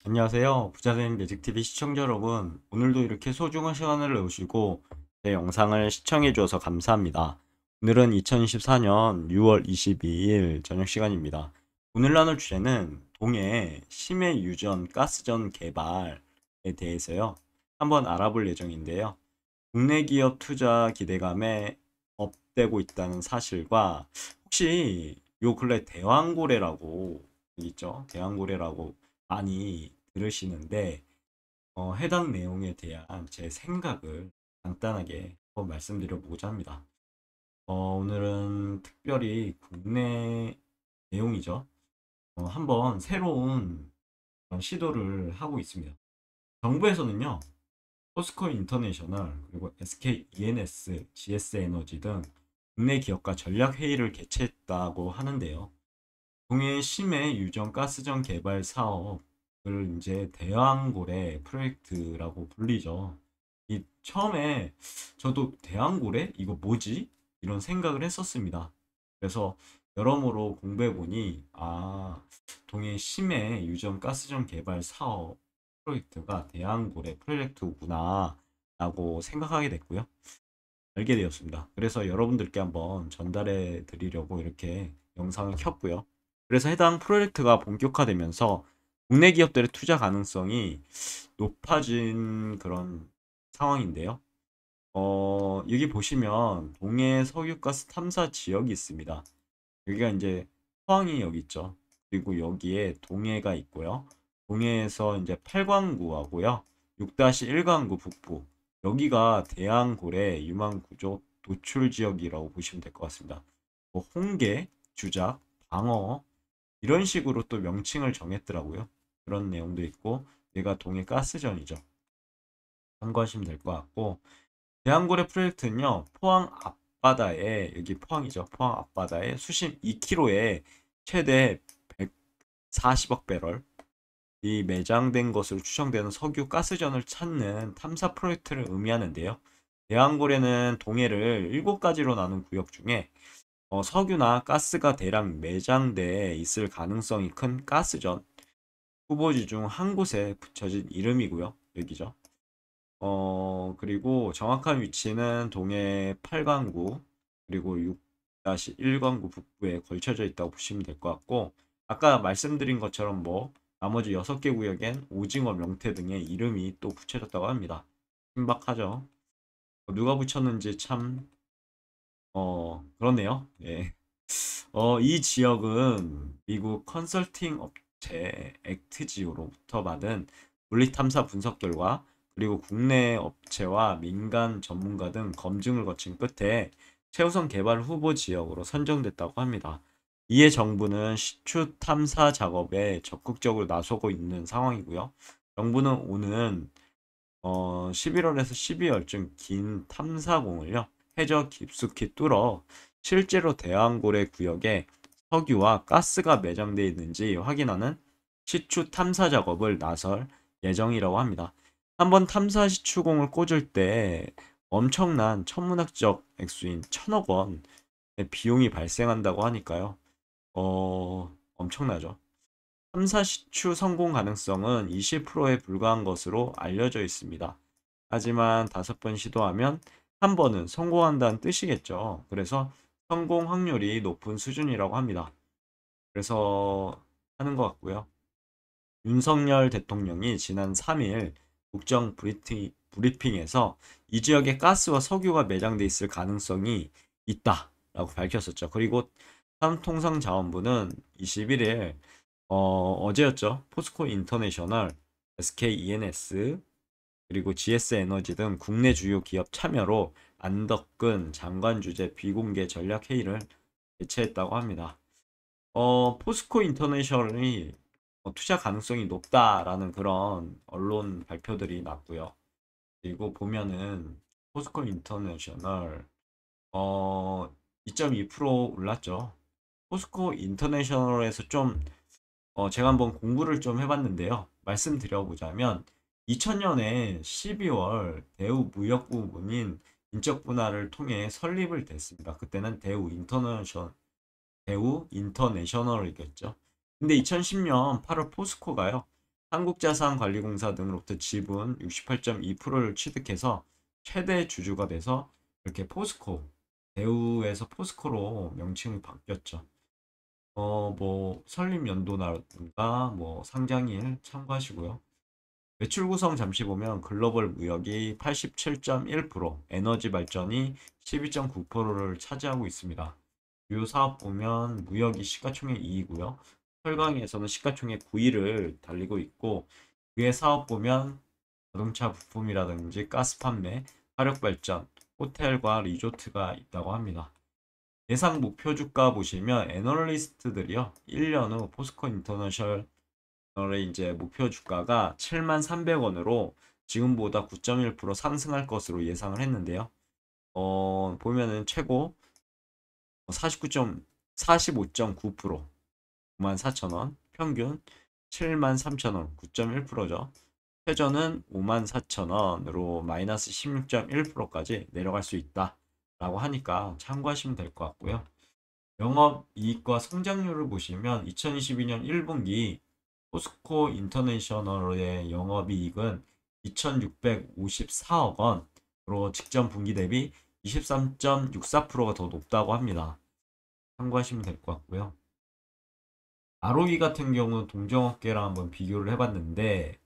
안녕하세요. 부자된 매직TV 시청자 여러분. 오늘도 이렇게 소중한 시간을 내주시고 제 영상을 시청해 주셔서 감사합니다. 오늘은 2024년 6월 22일 저녁 시간입니다. 오늘 나눌 주제는 동해 심해 유전 가스전 개발에 대해서요. 한번 알아볼 예정인데요. 국내 기업 투자 기대감에 업되고 있다는 사실과 혹시 요 근래 대왕고래라고 있죠? 대왕고래라고 많이 들으시는데 해당 내용에 대한 제 생각을 간단하게 한번 말씀드려보고자 합니다. 오늘은 특별히 국내 내용이죠. 한번 새로운 시도를 하고 있습니다. 정부에서는요, 포스코 인터내셔널 그리고 SK ENS, GS 에너지 등 국내 기업과 전략 회의를 개최했다고 하는데요. 동해 심해 유전 가스전 개발 사업을 이제 대왕고래 프로젝트라고 불리죠. 이 처음에 저도 대왕고래 이거 뭐지? 이런 생각을 했었습니다. 그래서 여러모로 공부해 보니 동해 심해 유전 가스전 개발 사업 프로젝트가 대왕고래 프로젝트구나 라고 생각하게 됐고요. 알게 되었습니다. 그래서 여러분들께 한번 전달해 드리려고 이렇게 영상을 켰고요. 그래서 해당 프로젝트가 본격화되면서 국내 기업들의 투자 가능성이 높아진 그런 상황인데요. 여기 보시면 동해 석유가스 탐사 지역이 있습니다. 여기가 이제 포항이 여기 있죠. 그리고 여기에 동해가 있고요. 동해에서 이제 팔광구하고요. 6-1광구 북부. 여기가 대왕고래 유망구조 도출 지역이라고 보시면 될 것 같습니다. 뭐 홍게, 주작, 방어 이런 식으로 또 명칭을 정했더라고요. 그런 내용도 있고 얘가 동해 가스전이죠. 참고하시면 될 것 같고 대왕고래 프로젝트는요. 포항 앞바다에 여기 포항이죠. 포항 앞바다에 수심 2km에 최대 140억 배럴 이 매장된 것으로 추정되는 석유 가스전을 찾는 탐사 프로젝트를 의미하는데요. 대왕고래는 동해를 7가지로 나눈 구역 중에 석유나 가스가 대량 매장돼 있을 가능성이 큰 가스전 후보지 중 한 곳에 붙여진 이름이고요. 여기죠. 그리고 정확한 위치는 동해 8광구 그리고 6-1광구 북부에 걸쳐져 있다고 보시면 될 것 같고 아까 말씀드린 것처럼 뭐 나머지 6개 구역엔 오징어, 명태 등의 이름이 또 붙여졌다고 합니다. 신박하죠? 누가 붙였는지 참 그렇네요. 예. 이 지역은 미국 컨설팅 업체 액트지오로부터 받은 물리 탐사 분석 결과 그리고 국내 업체와 민간 전문가 등 검증을 거친 끝에 최우선 개발 후보 지역으로 선정됐다고 합니다. 이에 정부는 시추 탐사 작업에 적극적으로 나서고 있는 상황이고요. 정부는 오는 11월에서 12월쯤 긴 탐사공을요. 해저 깊숙이 뚫어 실제로 대왕고래 구역에 석유와 가스가 매장되어 있는지 확인하는 시추 탐사 작업을 나설 예정이라고 합니다. 한번 탐사 시추공을 꽂을 때 엄청난 천문학적 액수인 1,000억 원의 비용이 발생한다고 하니까요. 엄청나죠. 탐사 시추 성공 가능성은 20%에 불과한 것으로 알려져 있습니다. 하지만 5번 시도하면 한 번은 성공한다는 뜻이겠죠. 그래서 성공 확률이 높은 수준이라고 합니다. 그래서 하는 것 같고요. 윤석열 대통령이 지난 3일 국정 브리핑에서 이 지역에 가스와 석유가 매장돼 있을 가능성이 있다라고 밝혔었죠. 그리고 한통상자원부는 21일 어제였죠. 포스코 인터내셔널, SK ENS, 그리고 GS 에너지 등 국내 주요 기업 참여로 안덕근 장관 주재 비공개 전략 회의를 개최했다고 합니다. 포스코 인터내셔널이 투자 가능성이 높다라는 그런 언론 발표들이 났고요. 그리고 보면은 포스코 인터내셔널 2.2% 올랐죠. 포스코 인터내셔널에서 좀 제가 한번 공부를 좀 해봤는데요. 말씀드려보자면 2000년에 12월 대우 무역부 부문인 인적 분할을 통해 설립을 됐습니다. 그때는 대우 인터내셔널이겠죠. 근데 2010년 8월 포스코가요. 한국자산관리공사 등으로부터 지분 68.2%를 취득해서 최대 주주가 돼서 이렇게 포스코, 대우에서 포스코로 명칭이 바뀌었죠. 뭐 설립 연도라든가 뭐 상장일 참고하시고요. 매출 구성 잠시 보면 글로벌 무역이 87.1%, 에너지 발전이 12.9%를 차지하고 있습니다. 주요 사업 보면 무역이 시가총액 2위고요. 철강에서는 시가총액 9위를 달리고 있고, 위에 사업 보면 자동차 부품이라든지 가스 판매, 화력 발전, 호텔과 리조트가 있다고 합니다. 예상 목표 주가 보시면 애널리스트들이요. 1년 후 포스코 인터내셔널의 이제 목표 주가가 73,300원으로 지금보다 9.1% 상승할 것으로 예상을 했는데요. 보면은 최고 45.9%, 54,000원, 평균 73,000원, 9.1%죠. 최저는 54,000원으로 마이너스 16.1%까지 내려갈 수 있다 라고 하니까 참고하시면 될 것 같고요. 영업이익과 성장률을 보시면 2022년 1분기 포스코 인터내셔널의 영업이익은 2,654억 원으로 직전 분기 대비 23.64%가 더 높다고 합니다. 참고하시면 될 것 같고요. ROE 같은 경우는 동종업계랑 한번 비교를 해봤는데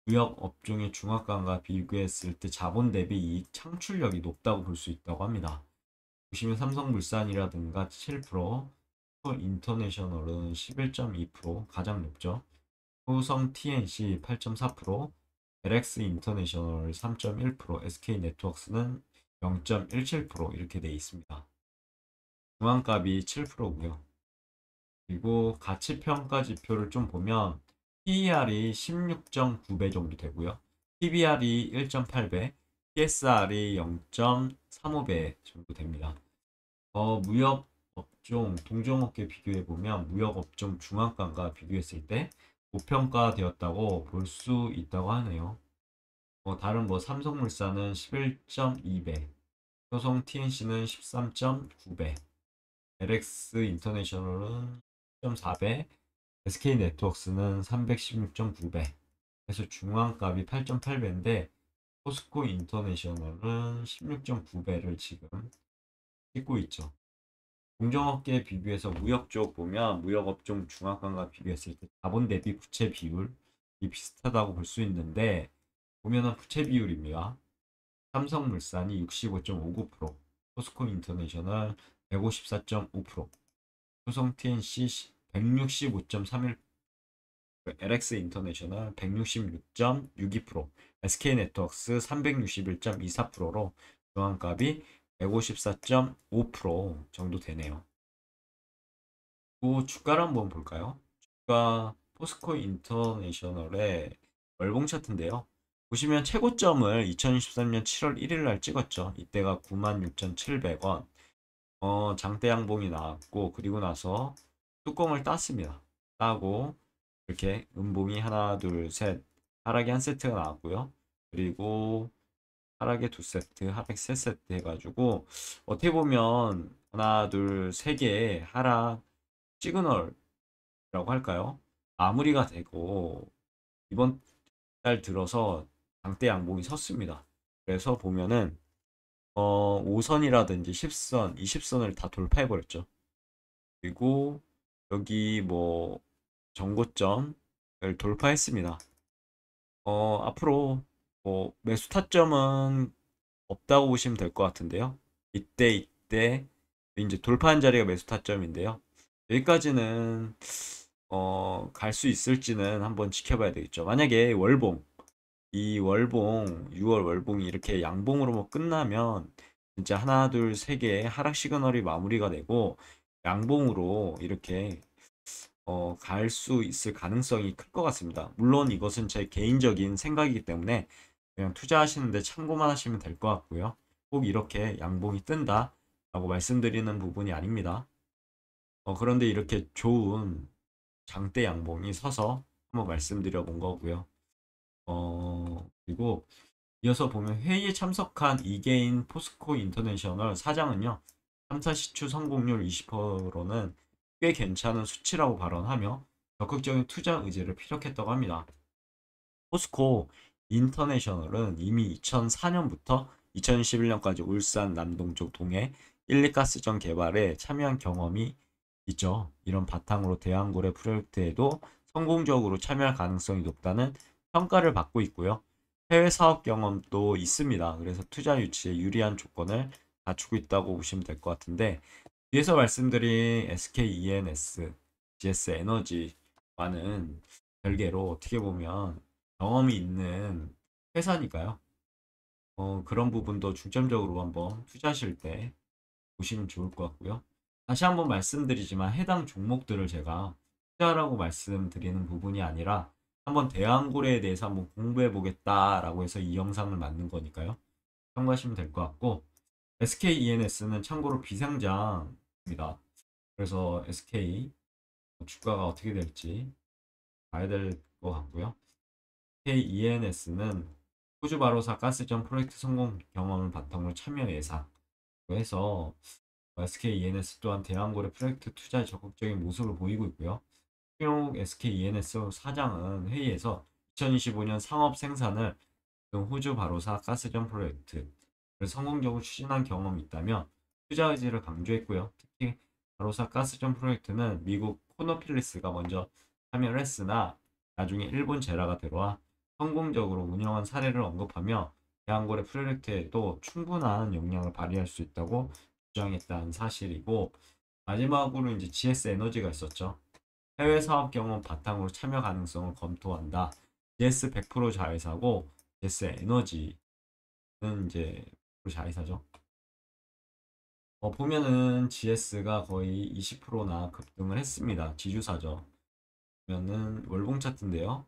무역 업종의 중화권과 비교했을 때 자본 대비 이익 창출력이 높다고 볼 수 있다고 합니다. 보시면 삼성물산이라든가 7%, 인터내셔널은 11.2% 가장 높죠. 효성 TNC 8.4%, LX 인터내셔널 3.1%, SK네트워크스는 0.17% 이렇게 되어 있습니다. 중앙값이 7%고요. 그리고 가치평가 지표를 좀 보면 PER이 16.9배 정도 되고요. PBR이 1.8배, TSR이 0.35배 정도 됩니다. 무역 업종, 동종업계 비교해 보면 무역 업종 중앙가과 비교했을 때 고평가되었다고 볼 수 있다고 하네요. 다른 뭐 삼성물산은 11.2배, 효성 TNC는 13.9배, LX 인터내셔널은 10.4배, SK네트워크스는 316.9배. 그래서 중앙값이 8.8배인데 포스코 인터내셔널은 16.9배를 지금 찍고 있죠. 공정업계 비교해서 무역 쪽 보면 무역업종 중앙관과 비교했을 때 자본 대비 부채 비율이 비슷하다고 볼 수 있는데 보면은 부채 비율입니다. 삼성물산이 65.59%, 포스코 인터내셔널 154.5%, 효성 TNC 165.31%, LX 인터내셔널 166.62%, SK네트워크스 361.24%로 중앙값이 154.5% 정도 되네요. 또 주가를 한번 볼까요? 주가 포스코 인터내셔널의 월봉 차트인데요. 보시면 최고점을 2023년 7월 1일 날 찍었죠. 이때가 96,700원. 장대 양봉이 나왔고 그리고 나서 뚜껑을 땄습니다. 따고 이렇게 음봉이 하나, 둘, 셋 하락이 한 세트가 나왔고요. 그리고 하락에 두 세트, 하락 세 세트 해가지고 어떻게 보면 하나, 둘, 세 개의 하락 시그널이라고 할까요? 마무리가 되고 이번 달 들어서 장대 양봉이 섰습니다. 그래서 보면은 5선이라든지 10선, 20선을 다 돌파해 버렸죠. 그리고 여기 뭐 정고점을 돌파했습니다. 앞으로 뭐 매수 타점은 없다고 보시면 될 것 같은데요. 이때 이제 돌파한 자리가 매수 타점인데요. 여기까지는 갈 수 있을지는 한번 지켜봐야 되겠죠. 만약에 이 월봉 6월 월봉이 이렇게 양봉으로 뭐 끝나면 진짜 하나 둘 세 개의 하락 시그널이 마무리가 되고 양봉으로 이렇게 갈 수 있을 가능성이 클 것 같습니다. 물론 이것은 제 개인적인 생각이기 때문에 그냥 투자하시는데 참고만 하시면 될 것 같고요. 꼭 이렇게 양봉이 뜬다 라고 말씀드리는 부분이 아닙니다. 그런데 이렇게 좋은 장대 양봉이 서서 한번 말씀드려 본 거고요. 그리고 이어서 보면 회의에 참석한 이계인 포스코 인터내셔널 사장은요. 3사 시추 성공률 20%는 꽤 괜찮은 수치라고 발언하며 적극적인 투자 의지를 피력했다고 합니다. 포스코 인터내셔널은 이미 2004년부터 2011년까지 울산 남동쪽 동해 1, 2가스전 개발에 참여한 경험이 있죠. 이런 바탕으로 대왕고래 프로젝트에도 성공적으로 참여할 가능성이 높다는 평가를 받고 있고요. 해외 사업 경험도 있습니다. 그래서 투자 유치에 유리한 조건을 갖추고 있다고 보시면 될 것 같은데, 뒤에서 말씀드린 SKENS, GS 에너지와는 별개로 어떻게 보면 경험이 있는 회사니까요. 그런 부분도 중점적으로 한번 투자하실 때 보시면 좋을 것 같고요. 다시 한번 말씀드리지만 해당 종목들을 제가 투자라고 말씀드리는 부분이 아니라 한번 대왕고래에 대해서 한번 공부해 보겠다라고 해서 이 영상을 만든 거니까요. 참고하시면 될 것 같고, SKENS는 참고로 비상장입니다. 그래서 SK 주가가 어떻게 될지 봐야 될 것 같고요. SKENS는 호주 바로사 가스전 프로젝트 성공 경험을 바탕으로 참여 예상으로 해서 SKENS 또한 대왕고래 프로젝트 투자에 적극적인 모습을 보이고 있고요. 최용 SKENS 사장은 회의에서 2025년 상업 생산을 등 호주 바로사 가스전 프로젝트를 성공적으로 추진한 경험이 있다며 투자 의지를 강조했고요. 특히 바로사 가스전 프로젝트는 미국 코너필리스가 먼저 참여를 했으나 나중에 일본 제라가 들어와 성공적으로 운영한 사례를 언급하며 대왕고래 프로젝트에도 충분한 역량을 발휘할 수 있다고 주장했다는 사실이고, 마지막으로 이제 GS 에너지가 있었죠. 해외 사업 경험 바탕으로 참여 가능성을 검토한다. GS 100% 자회사고 GS 에너지는 이제 자회사죠. 보면은 GS가 거의 20%나 급등을 했습니다. 지주사죠. 보면은 월봉 차트인데요.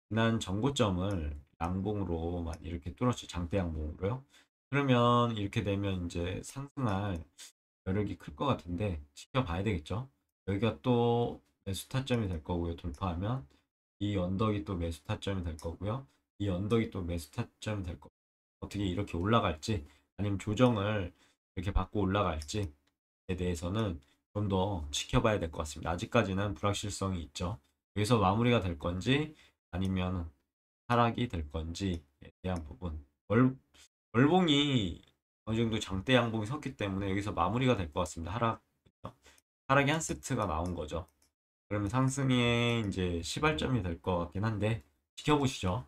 지난 전고점을 양봉으로만 이렇게 뚫었죠. 장대 양봉으로요. 그러면 이렇게 되면 이제 상승할 여력이 클 것 같은데 지켜봐야 되겠죠. 여기가 또 매수 타점이 될 거고요. 돌파하면 이 언덕이 또 매수 타점이 될 거고요. 이 언덕이 또 매수 타점이 될 거고, 어떻게 이렇게 올라갈지 아니면 조정을 이렇게 받고 올라갈지에 대해서는 좀 더 지켜봐야 될 것 같습니다. 아직까지는 불확실성이 있죠. 여기서 마무리가 될 건지 아니면 하락이 될 건지에 대한 부분. 월봉이 어느 정도 장대 양봉이 섰기 때문에 여기서 마무리가 될 것 같습니다. 하락이 한 세트가 나온 거죠. 그러면 상승의 이제 시발점이 될 것 같긴 한데 지켜보시죠.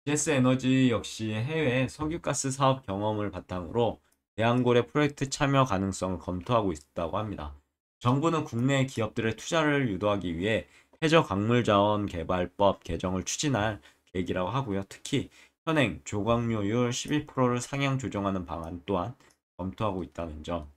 GS 에너지 역시 해외 석유가스 사업 경험을 바탕으로 대왕고래 프로젝트 참여 가능성을 검토하고 있다고 합니다. 정부는 국내 기업들의 투자를 유도하기 위해 해저 광물자원 개발법 개정을 추진할 계획이라고 하고요. 특히 현행 조광료율 12%를 상향 조정하는 방안 또한 검토하고 있다는 점.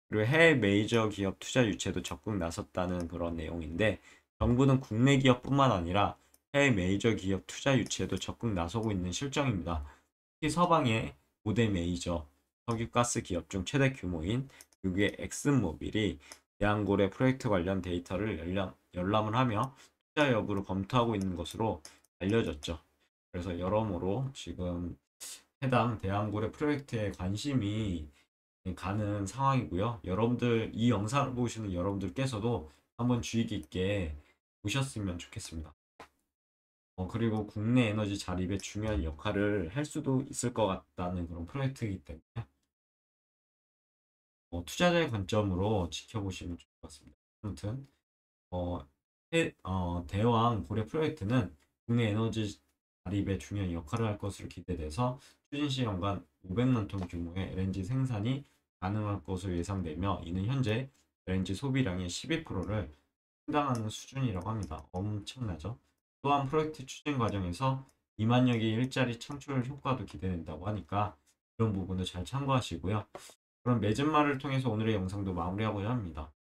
그리고 해외 메이저 기업 투자 유치에도 적극 나섰다는 그런 내용인데, 정부는 국내 기업뿐만 아니라 해외 메이저 기업 투자 유치에도 적극 나서고 있는 실정입니다. 특히 서방의 5대 메이저 석유가스 기업 중 최대 규모인 미국의 엑슨모빌이 대왕고래 프로젝트 관련 데이터를 열람을 하며 투자 여부를 검토하고 있는 것으로 알려졌죠. 그래서 여러모로 지금 해당 대왕고래 프로젝트에 관심이 가는 상황이고요. 여러분들 이 영상을 보시는 여러분들께서도 한번 주의 깊게 보셨으면 좋겠습니다. 그리고 국내 에너지 자립에 중요한 역할을 할 수도 있을 것 같다는 그런 프로젝트이기 때문에 투자자의 관점으로 지켜보시면 좋을 것 같습니다. 아무튼 어, 대왕 고래 프로젝트는 국내 에너지 자립에 중요한 역할을 할 것으로 기대돼서 추진 시 연간 500만 톤 규모의 LNG 생산이 가능할 것으로 예상되며, 이는 현재 LNG 소비량의 12%를 충당하는 수준이라고 합니다. 엄청나죠? 또한 프로젝트 추진 과정에서 2만여 개의 일자리 창출 효과도 기대된다고 하니까 이런 부분도 잘 참고하시고요. 그럼 맺은말을 통해서 오늘의 영상도 마무리하고자 합니다.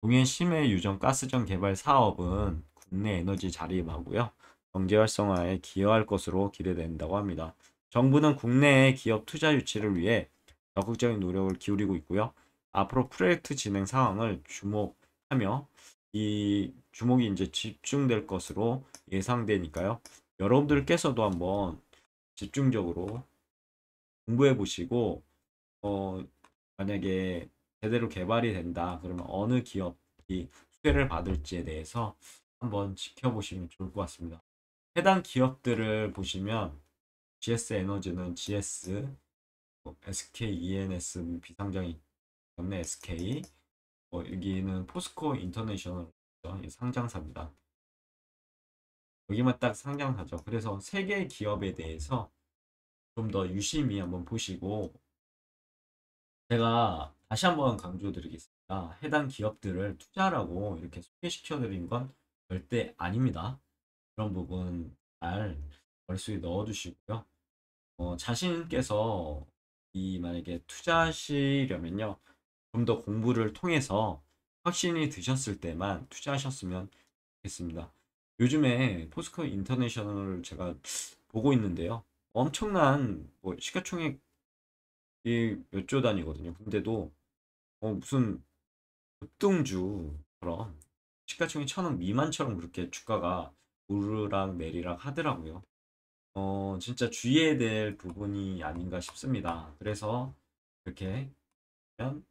동해 심해 유전 가스전 개발 사업은 국내 에너지 자립하고요. 경제 활성화에 기여할 것으로 기대된다고 합니다. 정부는 국내의 기업 투자 유치를 위해 적극적인 노력을 기울이고 있고요. 앞으로 프로젝트 진행 상황을 주목하며 이 주목이 이제 집중될 것으로 예상되니까요. 여러분들께서도 한번 집중적으로 공부해 보시고 어, 만약에 제대로 개발이 된다, 그러면 어느 기업이 수혜를 받을지에 대해서 한번 지켜보시면 좋을 것 같습니다. 해당 기업들을 보시면 GS 에너지는 GS, SK ENS 비상장이 때문에 SK, 여기는 포스코 인터내셔널 상장사입니다. 여기만 딱 상장사죠. 그래서 세 개의 기업에 대해서 좀 더 유심히 한번 보시고, 제가 다시 한번 강조드리겠습니다. 해당 기업들을 투자라고 이렇게 소개시켜 드린 건 절대 아닙니다. 그런 부분 잘 머릿속에 넣어두시고요. 자신께서 만약에 투자하시려면요, 좀 더 공부를 통해서 확신이 드셨을 때만 투자하셨으면 좋겠습니다. 요즘에 포스코 인터내셔널을 제가 보고 있는데요. 엄청난 시가총액이 몇 조 단위거든요. 근데도 무슨 급등주처럼 시가총액 1,000억 미만처럼 그렇게 주가가 오르락 내리락 하더라고요. 진짜 주의해야 될 부분이 아닌가 싶습니다. 그래서 이렇게 보면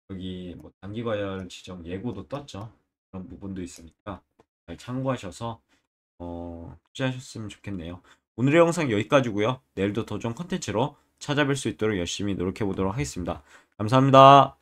여기 단기과열 지정 예고도 떴죠. 그런 부분도 있으니까 잘 참고하셔서 투자하셨으면 좋겠네요. 오늘의 영상 여기까지고요. 내일도 더 좋은 컨텐츠로 찾아뵐 수 있도록 열심히 노력해 보도록 하겠습니다. 감사합니다.